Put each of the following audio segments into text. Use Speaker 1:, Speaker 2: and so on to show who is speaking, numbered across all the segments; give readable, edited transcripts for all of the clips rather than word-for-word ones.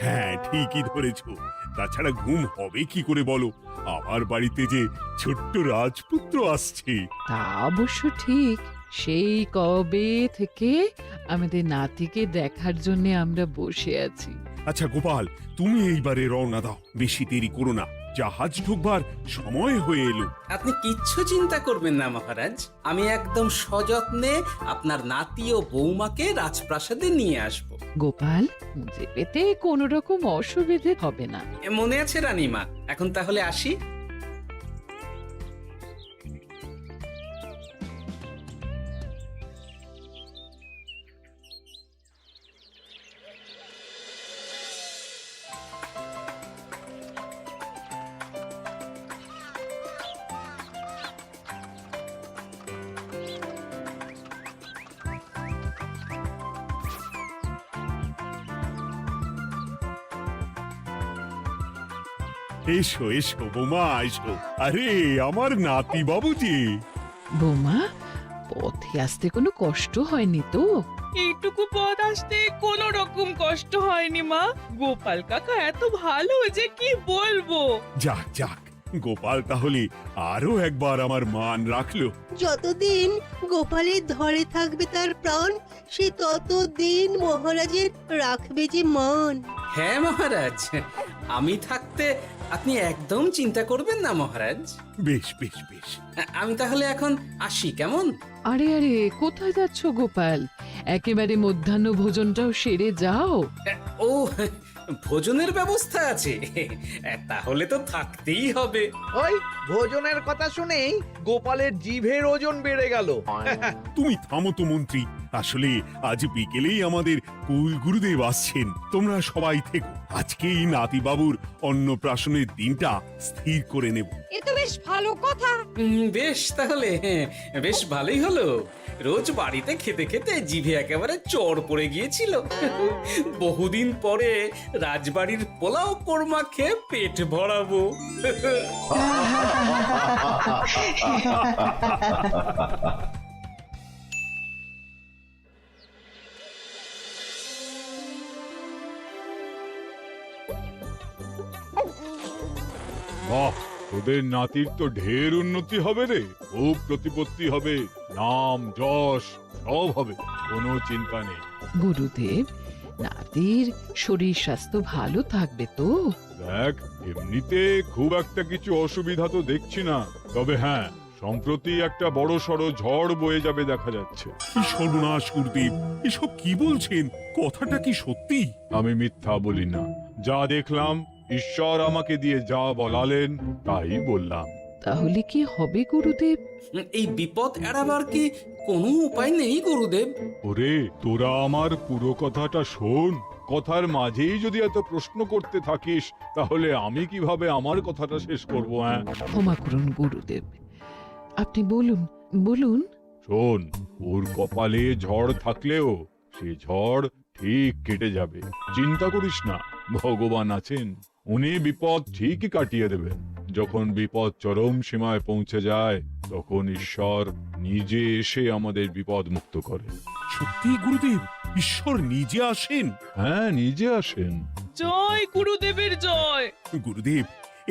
Speaker 1: হ্যাঁ, ঠিকই ধরেছো। তাছাড়া ঘুম হবে কি করে বলো? আমার বাড়িতে যে ছোট্ট রাজপুত্র আসছে।
Speaker 2: তা অবশ্য ঠিক। সেই কবে থেকে আমাদের নাতিকে দেখার জন্য আমরা বসে আছি।
Speaker 1: আচ্ছা গোপাল, তুমি এইবারে রওনা দাও, বেশি দেরি করো না, জাহাজ ঢুকবার সময় হয়ে এলো।
Speaker 3: আপনি কিচ্ছু চিন্তা করবেন না মহারাজ, আমি একদম সযত্নে আপনার নাতি ও বৌমাকে রাজপ্রাসাদে নিয়ে আসব।
Speaker 2: গোপাল, খুঁজে পেতে কোনো রকম অসুবিধে হবে না।
Speaker 3: মনে আছে রানীমা? এখন তাহলে আসি।
Speaker 1: এসো এসো বৌমা, এসো। আরে আমার নাতি বাবু যে।
Speaker 2: বৌমা, পথে আসতে কোনো কষ্ট হয়নি তো?
Speaker 4: এইটুকু পথ আসতে কোনো রকম কষ্ট হয়নি মা। গোপাল কাকা এত ভালো যে কি বলবো।
Speaker 1: যাক যাক, গোপাল তাহলে আরো একবার আমার মান রাখলো।
Speaker 5: যতদিন গোপালের ধরে থাকবে তার প্রাণ, সে ততদিন মহারাজের রাখবে যে মান।
Speaker 3: হ্যাঁ মহারাজ, আমি থাকতে আপনি একদম চিন্তা করবেন না মহারাজ।
Speaker 1: বেশ বেশ বেশ।
Speaker 3: আমি তাহলে এখন আসি, কেমন?
Speaker 2: আরে আরে, কোথায় যাচ্ছ গোপাল? একেবারে মধ্যাহ্ন ভোজনটাও সেরে যাও।
Speaker 3: ও, ভোজনের ব্যবস্থা আছে? তাহলে তো থাকতেই হবে।
Speaker 6: ওই ভোজনের কথা শুনেই গোপালের জিভের ওজন বেড়ে গেল।
Speaker 1: তুমি থামো তো মন্ত্রী, আসলে আজ বিকেলেই আমাদের কুল গুরুদেব আসছেন। তোমরা সবাই থেকো, আজকেই নাতিবাবুর অন্নপ্রাশনের দিনটা স্থির করে নেব।
Speaker 7: এ তো বেশ ভালো কথা।
Speaker 3: বেশ তাহলে, বেশ ভালোই হলো। রোজ বাড়িতে খেতে খেতে জিভে একেবারে চড় পড়ে গিয়েছিল। বহুদিন পরে রাজবাড়ির পোলাও কোরমা খেয়ে পেট ভরাবো।
Speaker 8: বাহ, তোদের নাতির তো ঢের উন্নতি হবে রে, খুব প্রতিপত্তি হবে, নাম যশ সব হবে, কোনো চিন্তা নেই।
Speaker 2: গুরুদেব, নাতির শরীর স্বাস্থ্য ভালো থাকবে তো?
Speaker 8: দেখ, এমনিতে খুব একটা কিছু অসুবিধা তো দেখছি না, তবে হ্যাঁ, সম্প্রতি একটা বড় সড়ো ঝড় বয়ে যাবে দেখা যাচ্ছে।
Speaker 1: কি সর্বনাশ গুরুদেব, এসব কি বলছেন? কথাটা কি সত্যি?
Speaker 8: আমি মিথ্যা বলি না, যা দেখলাম, ঈশ্বর আমাকে দিয়ে যা বলালেন তাই বললাম।
Speaker 2: তাহলে কি হবে গুরুদেব?
Speaker 3: এই বিপদ এড়াবার কি কোনো উপায় নেই গুরুদেব?
Speaker 8: ওরে, তোরা আমার পুরো কথাটা শোন, কথার মাঝেই যদি এত প্রশ্ন করতে থাকিস তাহলে আমি কিভাবে আমার কথাটা শেষ করব? হ্যাঁ,
Speaker 2: ক্ষমা করুন গুরুদেব, আপনি বলুন বলুন।
Speaker 8: শোন, ওর কপালে ঝড় থাকলেও সে ঝড় ঠিক কেটে যাবে, চিন্তা করিস না, ভগবান আছেন, উনি বিপদ ঠিকই কাটিয়ে দেবেন। যখন বিপদ চরম সীমায় পৌঁছে যায় তখন ঈশ্বর নিজে এসে আমাদের বিপদ মুক্ত করেন।
Speaker 1: সত্যি গুরুদেব, ঈশ্বর নিজে আসেন?
Speaker 8: হ্যাঁ, নিজে আসেন।
Speaker 4: জয় গুরুদেবের জয়।
Speaker 1: গুরুদেব,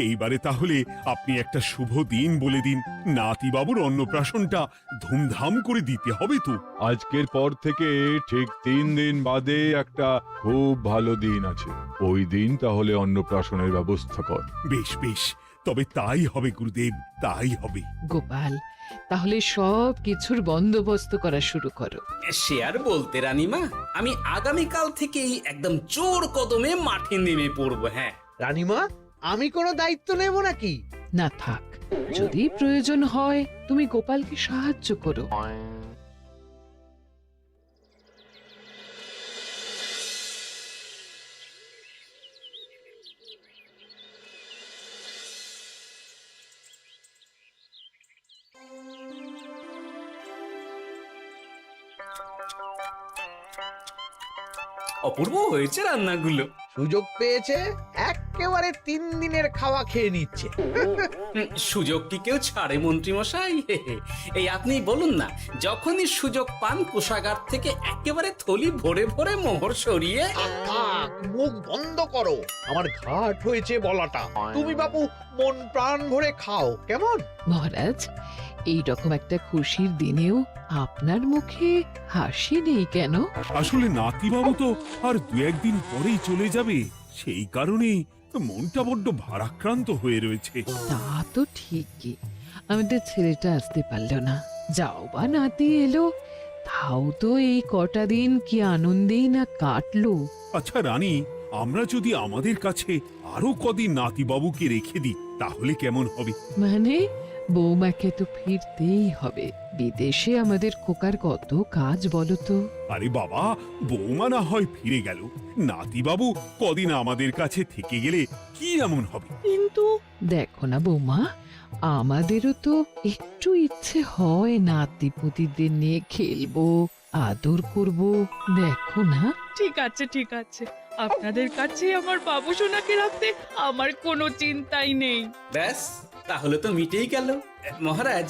Speaker 1: এইবারে তাহলে আপনি একটা শুভ দিন বলে দিন, নাতিবাবুর অন্নপ্রাশনটা ধুমধাম করে দিতে হবে তো।
Speaker 8: আজকের পর থেকে ঠিক 3 দিন বাদে একটা খুব ভালো দিন আছে, ওই দিন তাহলে অন্নপ্রাশনের ব্যবস্থা কর।
Speaker 1: বেশ বেশ, তবে তাই হবে গুরুদেব, তাই হবে।
Speaker 2: গোপাল, তাহলে সব কিছুর বন্দোবস্ত করা শুরু করো।
Speaker 3: সে আর বলতে রানীমা, আমি আগামীকাল থেকেই একদম জোর কদমে মাঠে নেমে পড়বো। হ্যাঁ
Speaker 6: রানীমা, আমি কোনো দায়িত্ব নেব নাকি?
Speaker 2: না থাক, যদি প্রয়োজন হয় তুমি গোপালকে সাহায্য করো।
Speaker 3: অপূর্ব হয়েছে রান্নাগুলো।
Speaker 6: সুযোগ পেয়েছে, একেবারে 3 দিনের খাওয়া খেয়ে নিচ্ছে।
Speaker 3: সুযোগ কি কেউ ছাড়ে মন্ত্রী মশাই? এই আপনি বলুন না, যখনই সুযোগ পান কোষাগার থেকে একেবারে থলি ভরে ভরে মোহর সরিয়ে।
Speaker 6: থাক, মুখ বন্ধ করো, আমার ঘাট হয়েছে বলাটা। তুমি বাবু মন প্রাণ ভরে খাও, কেমন?
Speaker 2: মহারাজ, এই রকম একটা খুশির দিনেও আপনার মুখে হাসি নেই কেন?
Speaker 1: আসলে নাতিবাবু তো আর 2-1 দিন পরেই চলে যাবে, সেই কারণেই মনটা বড্ড ভারাক্রান্ত হয়ে রয়েছে।
Speaker 2: তা তো ঠিকই, আমাদের ছেলেটা আসতে পারলো না, যাও বা নাতি এলো, তাও তো এই কটা দিন কি আনন্দেই না কাটলো।
Speaker 1: আচ্ছা রানী, আমরা যদি আমাদের কাছে আরো কদিন নাতিবাবুকে রেখে দিই তাহলে কেমন হবে?
Speaker 2: মানে বৌমাকে তো ফিরতেই হবে, বিদেশে আমাদের খোকার কত কাজ বলো তো।
Speaker 1: আরে বাবা, বৌমা না হয় ফিরে গেল, নাতিবাবু কদিন আমাদের কাছে থেকে গেলে কি এমন হবে?
Speaker 4: কিন্তু
Speaker 2: দেখো না বৌমা, আমাদেরও তো একটু ইচ্ছে হয় নাতিপুতিদের নিয়ে খেলবো, আদর করব, দেখো না।
Speaker 4: ঠিক আছে ঠিক আছে, আপনাদের কাছে আমার বাবু সোনাকে রাখতে আমার কোনো চিন্তাই নেই।
Speaker 3: ব্যাস, তাহলে তো মিটেই গেল। মহারাজ,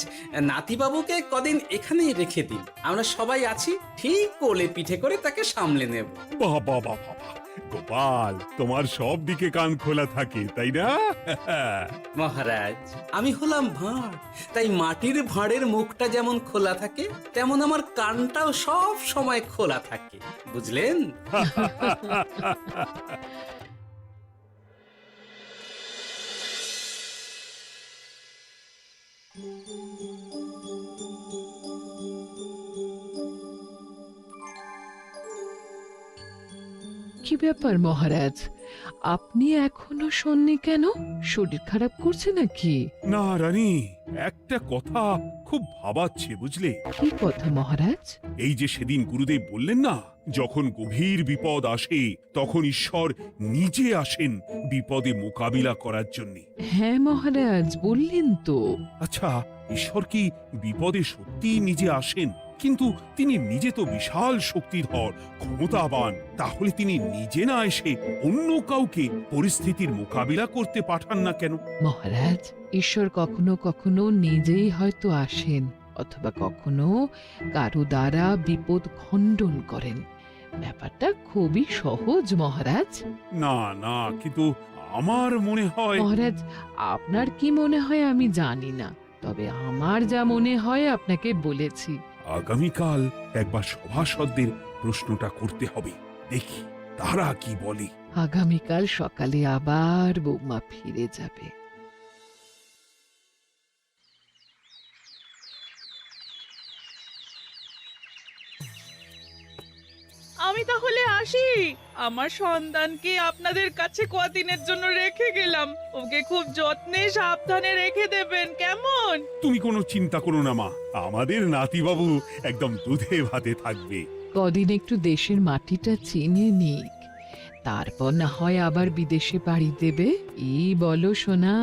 Speaker 3: নাতিবাবুকে কদিন এখানেই রেখে দিন, আমরা সবাই আছি, ঠিক কোলে পিঠে করে তাকে সামলে নেব।
Speaker 1: বাবা বাবা বাবা, গোপাল তোমার সব দিকে কান খোলা থাকে তাই না?
Speaker 3: মহারাজ, আমি হলাম ভাঁড়, তাই মাটির ভাঁড়ের মুখটা যেমন খোলা থাকে তেমন আমার কানটাও সব সময় খোলা থাকে, বুঝলেন?
Speaker 2: কি ব্যাপার মহারাজ, আপনি এখনো শোননি কেন? শরীর খারাপ করছে নাকি?
Speaker 1: না রানী, একটা কথা খুব ভাবাচ্ছে বুঝলে।
Speaker 2: কি কথা মহারাজ?
Speaker 1: এই যে সেদিন গুরুদেব বললেন না, যখন গভীর বিপদ আসে তখন ঈশ্বর নিজে আসেন বিপদে মোকাবিলা করার জন্য।
Speaker 2: হ্যাঁ মহারাজ, বললেন তো।
Speaker 1: আচ্ছা, ঈশ্বর কি বিপদে সত্যিই নিজে আসেন? কিন্তু তিনি নিজে তো বিশাল শক্তিধর, ক্ষমতাবান, তাহলে তিনি নিজে না এসে অন্য কাউকে পরিস্থিতির মোকাবিলা করতে পাঠান না কেন?
Speaker 2: মহারাজ, ঈশ্বর কখনো কখনো নিজেই হয়তো আসেন, অথবা কখনো কারো দ্বারা বিপদ খণ্ডন করেন। ব্যাপারটা খুবই সহজ মহারাজ।
Speaker 1: না না, কিন্তু আমার মনে হয়।
Speaker 2: মহারাজ, আপনার কি মনে হয় আমি জানি না, তবে আমার যা মনে হয় আপনাকে বলেছি।
Speaker 1: আগামীকাল একবার সভাসদদের প্রশ্নটা করতে হবে, দেখি তারা কি বলে।
Speaker 2: আগামীকাল সকালে আবার বৌমা ফিরে যাবে।
Speaker 4: আমি তাহলে আসি, আমার সন্তানকে আপনাদের কাছে কদিনের জন্য রেখে গেলাম, ওকে খুব যত্নে সাবধানে রেখে দেবেন, কেমন?
Speaker 1: তুমি কোনো চিন্তা করো না মা, আমাদের নাতিবাবু একদম দুধে ভাতে থাকবে।
Speaker 2: কদিন একটু দেশের মাটিটা চিনে নিক, তারপর না হয় আবার বিদেশে পাড়ি দেবে। এই বলো সোনা।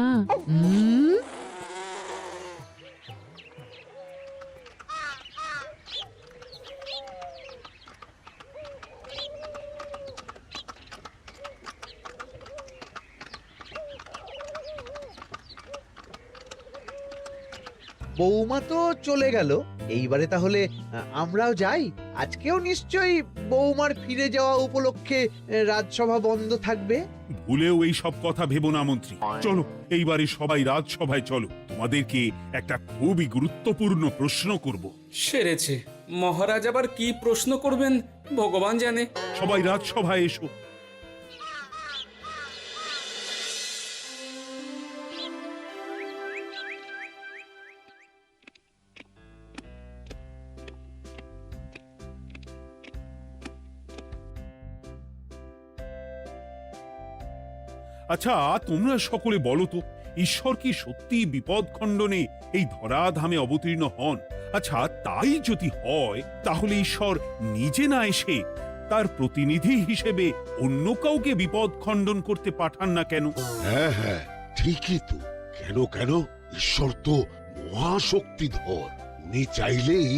Speaker 6: বৌমা তো চলে গেল, এইবারে তাহলে আমরাও যাই। আজকেও নিশ্চয়ই বৌমার ফিরে যাওয়া উপলক্ষে রাজসভা বন্ধ থাকবে।
Speaker 1: ভুলেও এই সব কথা ভেবো না মন্ত্রী, চলো এইবারে সবাই রাজসভায় চলো, তোমাদেরকে একটা খুবই গুরুত্বপূর্ণ প্রশ্ন করব।
Speaker 3: সেরেছে, মহারাজ আবার কি প্রশ্ন করবেন ভগবান জানে।
Speaker 1: সবাই রাজসভায় এসো। আচ্ছা, তোমরা সকলে বলো তো, ঈশ্বর কি সত্যি বিপদ খণ্ডনে এই ধরাধামে অবতীর্ণ হন? আচ্ছা, তাই যদি হয় তাহলে ঈশ্বর নিজে না এসে তার প্রতিনিধি হিসেবে অন্য কাউকে বিপদ খণ্ডন করতে পাঠান না কেন?
Speaker 7: হ্যাঁ হ্যাঁ, ঠিকই তো। কেন কেন, ঈশ্বর তো মহাশক্তিধর, উনি চাইলেই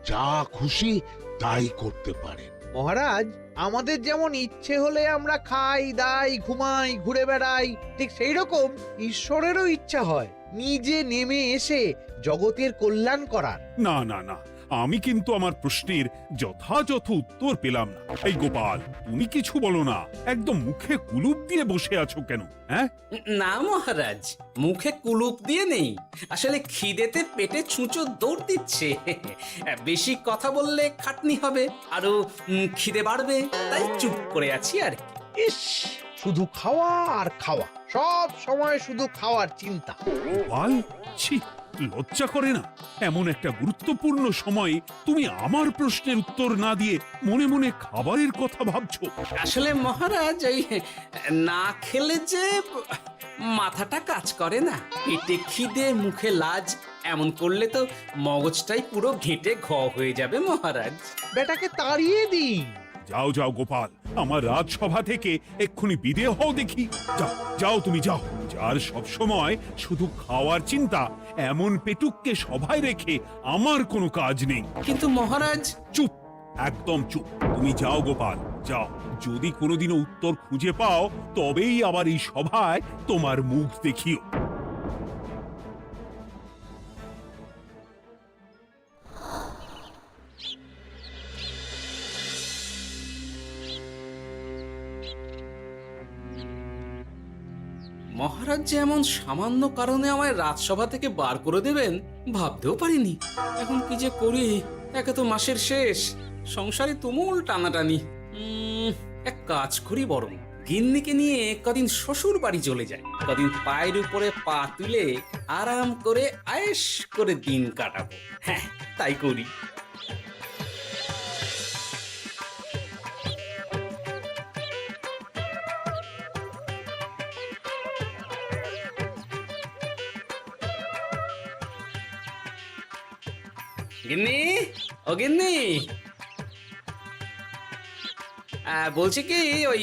Speaker 7: যা খুশি তাই করতে পারেন।
Speaker 6: মহারাজ, আমাদের যেমন ইচ্ছে হলে আমরা খাই দাই ঘুমাই ঘুরে বেড়াই, ঠিক সেই রকম ঈশ্বরেরও ইচ্ছা হয় নিজে নেমে এসে জগতের কল্যাণ করার।
Speaker 1: না না না, আমি কিন্তু আমার প্রশ্নের যথাযথ উত্তর পেলাম না। এই গোপাল, তুমি কিছু বলো না, একদম মুখে কুলুপ দিয়ে বসে আছো কেন? হ্যাঁ,
Speaker 3: না মহারাজ, মুখে কুলুপ দিয়ে নেই, আসলে খিদেতে পেটে ছুঁচো দৌড় দিচ্ছে। বেশি কথা বললে খাটনি হবে, আরো খিদে বাড়বে, তাই চুপ করে আছি আর কি।
Speaker 6: ইস, শুধু খাওয়া আর খাওয়া, সব সময় শুধু খাওয়ার চিন্তা।
Speaker 1: গোপাল, ছি, লজ্জা করে না? এমন একটা গুরুত্বপূর্ণ সময়ে তুমি আমার প্রশ্নের উত্তর না দিয়ে মনে মনে খাবারের কথা ভাবছো।
Speaker 3: আসলে মহারাজ, ওই না খেলে যে মাথাটা কাজ করে না, পেটে খিদে মুখে লাজ, এমন করলে তো মগজটাই পুরো ঘেঁটে ঘ হয়ে যাবে মহারাজ।
Speaker 6: বেটাকে তাড়িয়ে দিন।
Speaker 1: যাও যাও গোপাল, আমার রাজসভা থেকে এক্ষুনি বিদেয় হও দেখি। যাও যাও, তুমি যাও। যার সব সময় শুধু খাওয়ার চিন্তা, এমন পেটুককে সভায় রেখে আমার কোনো কাজ নেই।
Speaker 3: কিন্তু মহারাজ,
Speaker 1: চুপ, একদম চুপ। তুমি যাও গোপাল, যাও। যদি কোনোদিনও উত্তর খুঁজে পাও, তবেই আবার এই সভায় তোমার মুখ দেখিও।
Speaker 3: মহারাজ যে এমন সামান্য কারণে আমায় রাজসভা থেকে বার করে দেবেন ভাবতেও পারিনি। এখন কি যে করি, একে তো মাসের শেষ, সংসারে তুমুল টানাটানি। এক কাজ করি বরং, গিন্নিকে নিয়ে কদিন শ্বশুর বাড়ি চলে যায়, কদিন পায়ের উপরে পা তুলে আরাম করে আয়েশ করে দিন কাটাবো। হ্যাঁ, তাই করি। গিন্নি, ও গিন্নি, বলছি কি, ওই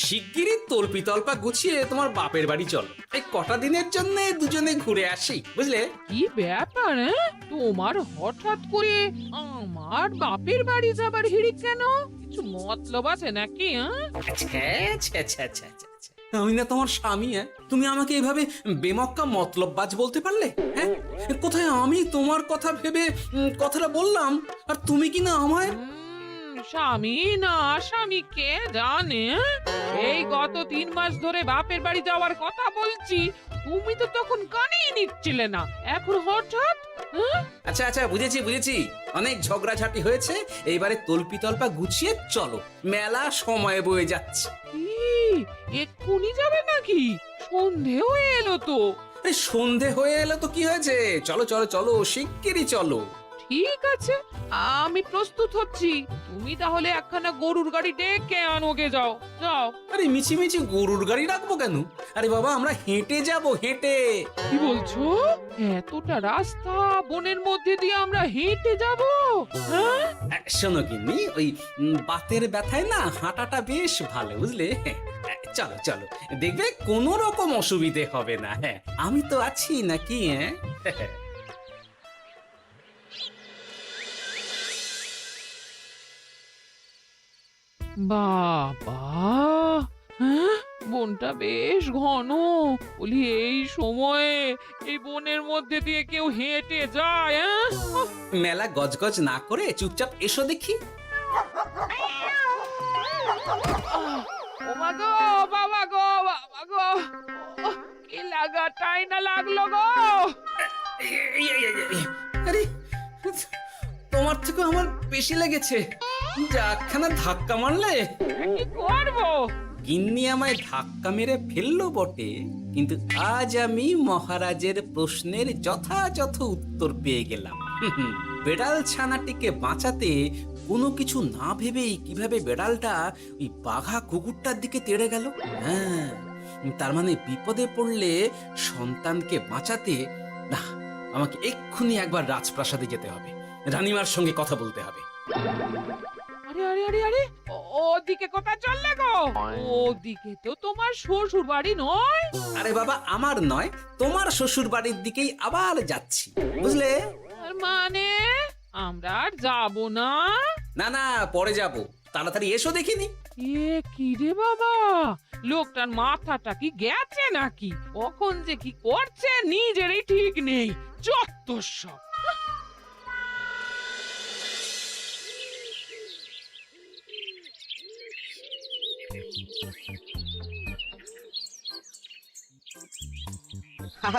Speaker 3: শিগগিরই তল্পি তল্পা গুছিয়ে তোমার বাপের বাড়ি চল, এই কটা দিনের জন্য দুজনে ঘুরে আসি, বুঝলে?
Speaker 2: কি ব্যাপার? তোমার হঠাৎ করে আমার বাপের বাড়ি যাবার হিড়িক কেন? কিছু মতলব আছে নাকি?
Speaker 3: আমি না তোমার স্বামী? তুমি আমাকে এইভাবে বেমক্কা মতলববাজ বলতে পারলে? হ্যাঁ, কোথায় আমি তোমার কথা ভেবে কথাটা বললাম, আর তুমি কি না আমায়
Speaker 2: স্বামী না স্বামী কে জানে? এই গত 3 মাস ধরে বাপের বাড়ি যাওয়ার কথা বলছি, তুমি তো তখন কানেই নিচ্ছিলে না, এখন হঠাৎ?
Speaker 3: আচ্ছা আচ্ছা, বুঝেছি বুঝেছি, অনেক ঝগড়াঝাটি হয়েছে, এইবারে তল্পি তল্পা গুছিয়ে চলো, মেলা সময় বয়ে যাচ্ছে।
Speaker 2: কি এক্ষুনি যাবে নাকি? সন্ধে হয়ে এলো তো।
Speaker 3: সন্ধে হয়ে এলো তো কি হয়েছে, চলো চলো চলো, শিগগিরই চলো।
Speaker 2: ঠিক আছে, আমি প্রস্তুত হচ্ছি। তুমি তাহলে একখানা গরুর গাড়ি ডেকে আনোগে, যাও যাও।
Speaker 3: আরে মিছিমিছি গরুর গাড়ি রাখবো কেন? আরে বাবা, আমরা হেঁটে যাব, হেঁটে।
Speaker 2: কি বলছো? এতটা রাস্তা বনের মধ্যে দিয়ে আমরা হেঁটে যাব? হ্যাঁ,
Speaker 3: শোনো গিন্নি, ওই বাতের ব্যথায় না হাঁটাটা বেশ ভালো, বুঝলে? চলো চলো, দেখবে কোনো রকম অসুবিধে হবে না। হ্যাঁ, আমি তো আছি নাকি? হ্যাঁ,
Speaker 2: বাবা, হ্যাঁ, বনটা বেশ ঘন। বলি, এই সময়ে এই বনের মধ্যে দিয়ে কেউ হেঁটে যায়?
Speaker 3: মেলা গজগজ না করে চুপচাপ এসো দেখি।
Speaker 2: ও মা গো, বাবা গো, বাবা গো, কি লাগাটাই না লাগলো গো।
Speaker 3: আরে, তোমার থেকে আমার বেশি লেগেছে, যাখানা ধাক্কা মারলে।
Speaker 2: কি করবো?
Speaker 3: গিন্নি আমায় ধাক্কা মেরে ফেললো বটে, কিন্তু আজ আমি মহারাজের প্রশ্নের যথাযথ উত্তর পেয়ে গেলাম। বেড়াল ছানাটিকে বাঁচাতে কোনো কিছু না ভেবেই কিভাবে বেড়ালটা ওই বাঘা কুকুরটার দিকে তেড়ে গেল। হ্যাঁ, তার মানে বিপদে পড়লে সন্তানকে বাঁচাতে না, আমাকে এক্ষুনি একবার রাজপ্রাসাদে যেতে হবে, রানীমার সঙ্গে কথা বলতে হবে।
Speaker 2: আরে আরে আরে আরে, ওদিকে কোথায় চললে গো? ওদিকে তো তোমার শ্বশুর বাড়ি নয়?
Speaker 3: আরে বাবা, আমার নয়, তোমার শ্বশুর বাড়ির দিকেই আবার যাচ্ছি, বুঝলে?
Speaker 2: মানে আমরা আর যাবো না?
Speaker 3: না না, পরে যাব, তাড়াতাড়ি এসো দেখিনি।
Speaker 2: এ কি রে বাবা, লোকটার মাথাটা কি গেছে নাকি? কখন যে কি করছে নিজেরই ঠিক নেই, যত সব।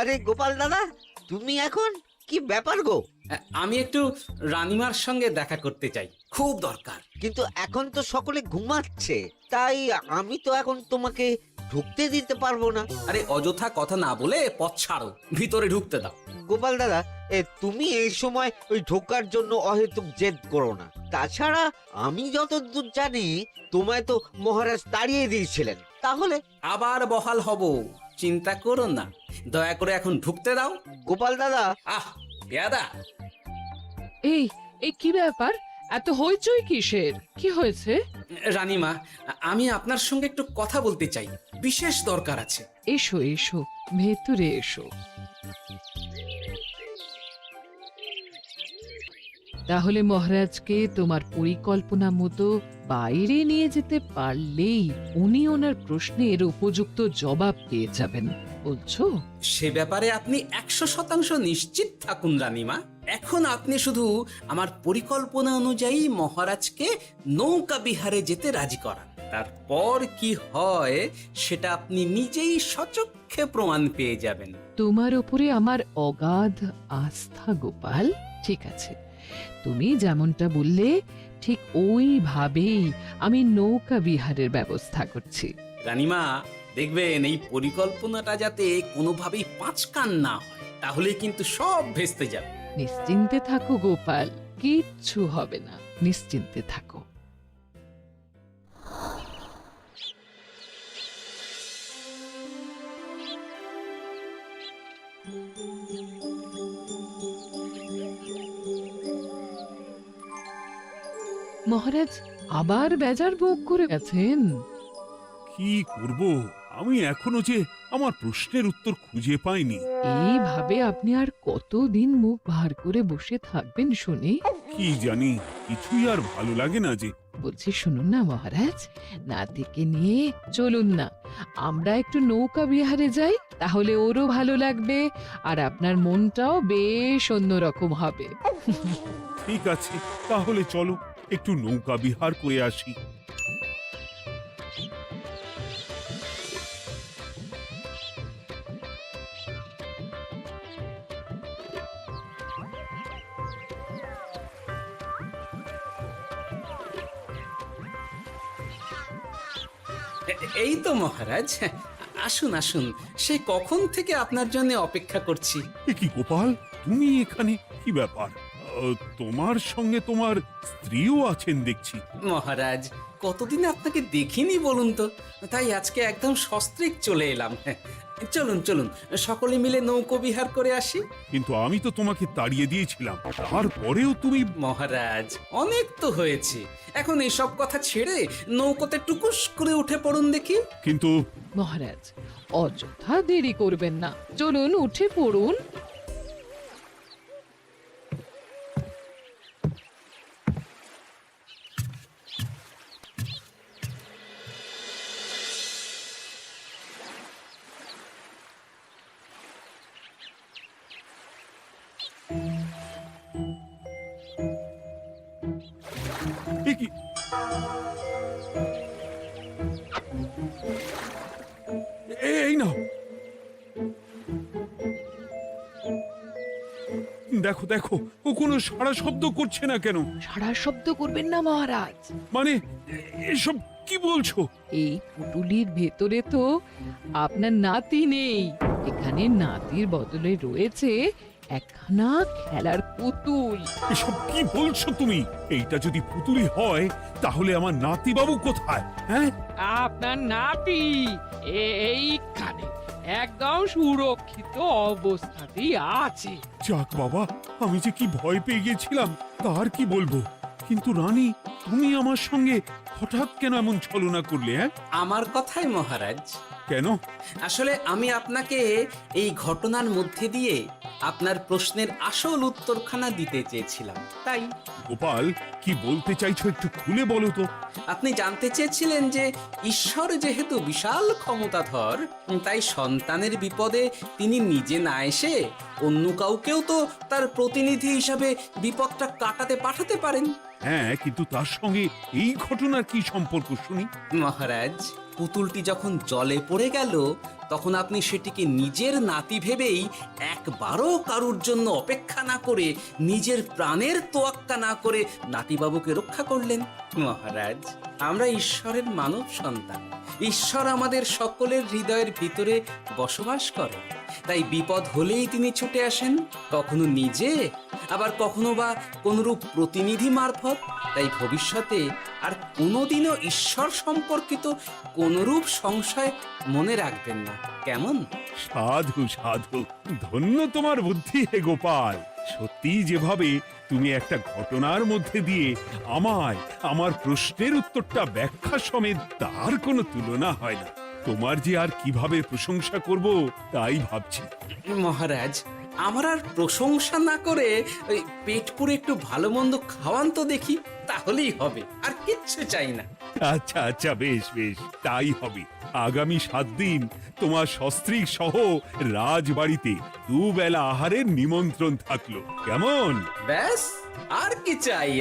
Speaker 9: আরে গোপাল দাদা, তুমি এখন কি ব্যাপার গো?
Speaker 3: আমি একটু রানীমার সঙ্গে দেখা করতে চাই, খুব দরকার।
Speaker 9: কিন্তু এখন তো সকলে ঘুমাচ্ছে, তাই আমি তো এখন তোমাকে ঢুকতে দিতে পারবো না।
Speaker 3: আরে অযথা কথা না বলে পথ ছাড়ো, ভিতরে ঢুকতে দাও।
Speaker 9: গোপাল দাদা, তুমি এই সময় ওই ঢোকার জন্য অহেতুক জেদ করো না। তাছাড়া আমি যতদূর জানি তোমায় তো মহারাজ তাড়িয়ে দিয়েছিলেন, তাহলে
Speaker 3: আবার বহাল হব, চিন্তা করো না। দয়া করে এখন ঢুকতে দাও।
Speaker 9: গোপাল দাদা।
Speaker 3: আহ পেয়াদা,
Speaker 2: এই এই কি ব্যাপার? এত হইচই কিসের? কি হয়েছে?
Speaker 3: রানীমা, আমি আপনার সঙ্গে একটু কথা বলতে চাই, বিশেষ দরকার আছে।
Speaker 2: এসো এসো, ভেতরে এসো। তাহলে মহারাজকে তোমার পরিকল্পনা মতো বাইরে নিয়ে যেতে পারলেই উনি ওনার প্রশ্নের উপযুক্ত জবাব পেয়ে যাবেন, বলছো?
Speaker 3: সে ব্যাপারে আপনি 100% নিশ্চিত থাকুন রানীমা। এখন আপনি শুধু আমার পরিকল্পনা অনুযায়ী মহারাজকে নৌকা বিহারে যেতে রাজি করান। তারপর কি হয় সেটা আপনি নিজেই সচক্ষে প্রমাণ পেয়ে যাবেন।
Speaker 2: তোমার উপরে আমার অগাধ আস্থা গোপাল। ঠিক আছে, তুমি যেমনটা বললে ঠিক ওইভাবেই আমি নৌকা বিহারের ব্যবস্থা করছি।
Speaker 3: রানীমা, দেখবেন এই পরিকল্পনাটা যাতে কোনোভাবেই পাঁচকান না হয়, তাহলে কিন্তু সব ভেস্তে যাবে।
Speaker 2: নিশ্চিন্তে থাকো গোপাল, কিচ্ছু হবে না, নিশ্চিন্তে থাকো। মহারাজ আবার বেজার ভোগ করে গেছেন।
Speaker 1: কি করব, আমি এখনো যে আমার প্রশ্নের উত্তর খুঁজে পাইনি।
Speaker 2: এইভাবে আপনি আর কতদিন মুখ ভার করে বসে থাকবেন শুনি?
Speaker 1: কি জানি, কিছুই আর ভালো লাগে না যে।
Speaker 2: বলছি শুনুন না মহারাজ, নাতিকে নিয়ে চলুন না, আমরা একটু নৌকা বিহারে যাই, তাহলে ওরও ভালো লাগবে আর আপনার মনটাও বেশ অন্যরকম হবে।
Speaker 1: ঠিক আছে, তাহলে চলো একটু নৌকা বিহার করে আসি।
Speaker 3: এই তো মহারাজ, আসুন আসুন, সে কখন থেকে আপনার জন্য অপেক্ষা করছি।
Speaker 1: এ কি গোপাল, তুমি এখানে? কি ব্যাপার? তোমার সঙ্গে তোমার স্ত্রীও আছেন দেখছি।
Speaker 3: মহারাজ, কতদিন আপনাকে দেখিনি বলুন তো, তাই আজকে একদম সস্ত্রীক চলে এলাম। চলুন চলুন, সকলে মিলে নৌকো বিহার করে আসি।
Speaker 1: কিন্তু আমি তো তোমাকে তাড়িয়ে দিয়েছিলাম, তারপরেও তুমি।
Speaker 3: মহারাজ, অনেক তো হয়েছে, এখন এসব কথা ছেড়ে নৌকোতে টুকুস করে উঠে পড়ুন দেখি।
Speaker 1: কিন্তু
Speaker 2: মহারাজ অযথা দেরি করবেন না, চলুন উঠে পড়ুন।
Speaker 1: এ কি? এই নাও, দেখো দেখো, ও কোনো সাড়া শব্দ করছে না কেন?
Speaker 2: সারা শব্দ করবেন না মহারাজ।
Speaker 1: মানে এসব কি বলছো?
Speaker 2: এই পুটুলির ভেতরে তো আপনার নাতি নেই, এখানে নাতির বদলে রয়েছে একখানা খেলার পুতুল।
Speaker 1: এসব কি বলছো তুমি? এইটা যদি পুতুলি হয় তাহলে আমার নাতি বাবু কোথায়? হ্যাঁ,
Speaker 2: আপনার নাতি এইখানে একদম সুরক্ষিত অবস্থাতেই আছে।
Speaker 1: যাক বাবা, আমি যে কি ভয় পেয়ে গেছিলাম তার কি বলবো। কিন্তু রানী, তুমি আমার সঙ্গে হঠাৎ কেন এমন ছলনা করলে? হ্যাঁ,
Speaker 3: আমার কথাই মহারাজ,
Speaker 1: কেন?
Speaker 3: আসলে আমি আপনাকে এই ঘটনার মধ্যে দিয়ে আপনার প্রশ্নের আসল উত্তরখানা দিতে চেয়েছিলাম, তাই।
Speaker 1: গোপাল, কি বলতে চাইছো একটু খুলে বলো তো।
Speaker 3: আপনি জানতে চেয়েছিলেন যে ঈশ্বর যেহেতু বিশাল ক্ষমতাধর, তাই সন্তানের বিপদে তিনি নিজে না এসে অন্য কাউকেও তো তার প্রতিনিধি হিসাবে বিপদটা কাটাতে পাঠাতে পারেন।
Speaker 1: হ্যাঁ, কিন্তু তার সঙ্গে এই ঘটনার কি সম্পর্ক শুনি?
Speaker 3: মহারাজ, পুতুলটি যখন জলে পড়ে গেল তখন আপনি সেটিকে নিজের নাতি ভেবেই একবারও কারুর জন্য অপেক্ষা না করে নিজের প্রাণের তোয়াক্কা না করে নাতিবাবুকে রক্ষা করলেন। মহারাজ, আমরা ঈশ্বরের মানব সন্তান, ঈশ্বর আমাদের সকলের হৃদয়ের ভিতরে বসবাস করেন, তাই বিপদ হলেই তিনি ছুটে আসেন, কখনো নিজে, আবার কখনো বা কোনরূপ প্রতিনিধি মারফত। তাই ভবিষ্যতে আর কোনোদিনও ঈশ্বর সম্পর্কিত কোনরূপ সংশয় মনে রাখবেন না, কেমন?
Speaker 1: সাধু সাধু, ধন্য তোমার বুদ্ধি হে গোপাল। সত্যি যেভাবে তুমি একটা ঘটনার মধ্যে দিয়ে আমায় আমার প্রশ্নের উত্তরটা ব্যাখ্যা সমেত, তার কোনো তুলনা হয় না। তোমার যে আর কিভাবে প্রশংসা করব তাই ভাবছি।
Speaker 3: মহারাজ, আমার আর প্রশংসা না করে ওই পেট পুরে একটু ভালো মন্দ খাওয়ান তো দেখি, তাহলেই হবে, আর কিচ্ছু চাই না।
Speaker 1: আচ্ছা আচ্ছা, বেশ বেশ, তাই হবে। আগামী 7 দিন তোমার সস্ত্রীক সহ রাজবাড়িতে দুবেলা আহারের নিমন্ত্রণ থাকলো, কেমন?
Speaker 3: ব্যাস, আর কি চাই?